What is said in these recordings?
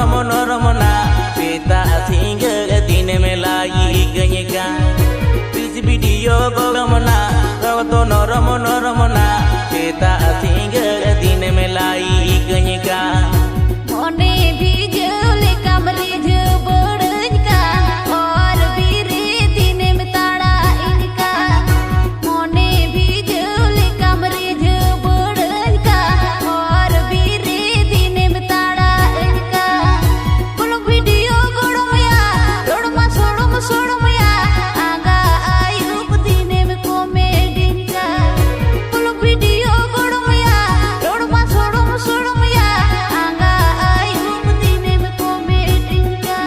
norom norom na peta singga din melai ganyka this video goram na rawato norom norom na peta singga din melai ganyka mone bijole kamre jbodka aur bire din metara inka mone bijole kamre jbodka aur bire din metara inka kulu video godmya rodma sodmya aga ayub din me comedy ka kulu video godmya rodma sodmya aga ayub din me comedy ka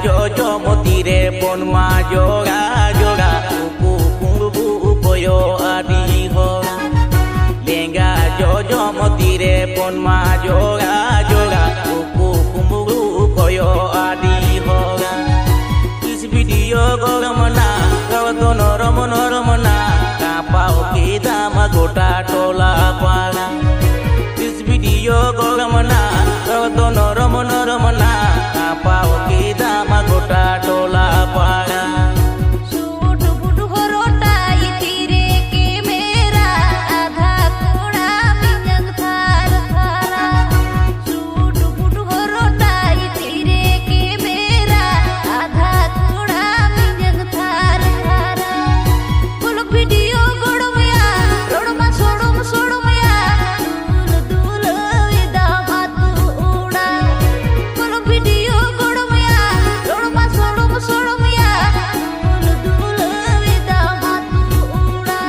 jojo motire pon ma joga joga upu kumbu upoyo adi ho lenga jojo motire pon ma joga joga upu kumbu upoyo adi ho this video goramana rawato norom norom na kapau kita magota tola pana this video goramana rawato norom norom na kapau kita magota tola pana suit boot घरोटा इतिरे के मेरा आधा कोड़ा बिंजंग थार थारा suit boot घरोटा इतिरे के मेरा आधा कोड़ा बिंजंग थार थारा कुल वीडियो गोड़मया रोड़मा सोड़मया दूल दूल विदा मातु उड़ा कुल वीडियो गोड़मया रोड़मा सोड़मया दूल दूल विदा मातु उड़ा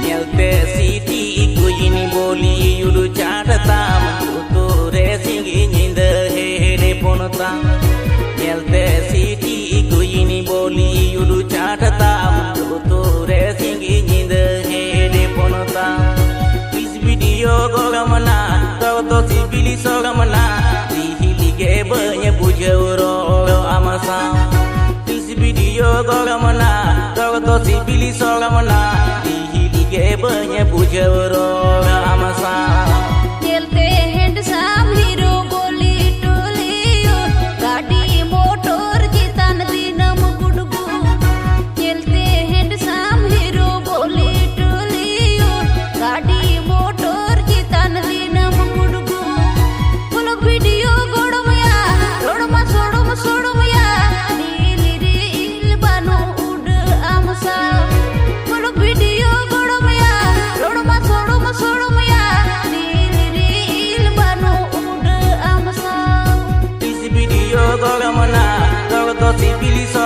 nyelte siti kuyini boli yulu chatatam tu resingi nyinda hele ponta nyelte siti kuyini boli yulu chatatam tu resingi nyinda hele ponta this video goramana to sibili sogamana dihilige banya bujawro amasa this video goramana to sibili sogamana dihilige banya bujawro amasa चलते handsome hero बोली टोलियो गाड़ी motor जितन दिनम गुडगु चलते handsome hero बोली टोलियो गाड़ी motor जितन दिनम गुडगु कुल video गोड़मया रोड़मा सोड़मया reel reel बनो उड़ आमसा कुल वीडियो गोड़मया रोड़मा सोड़मया रील रील बनो उड़ आमसा this video goramana to sibili so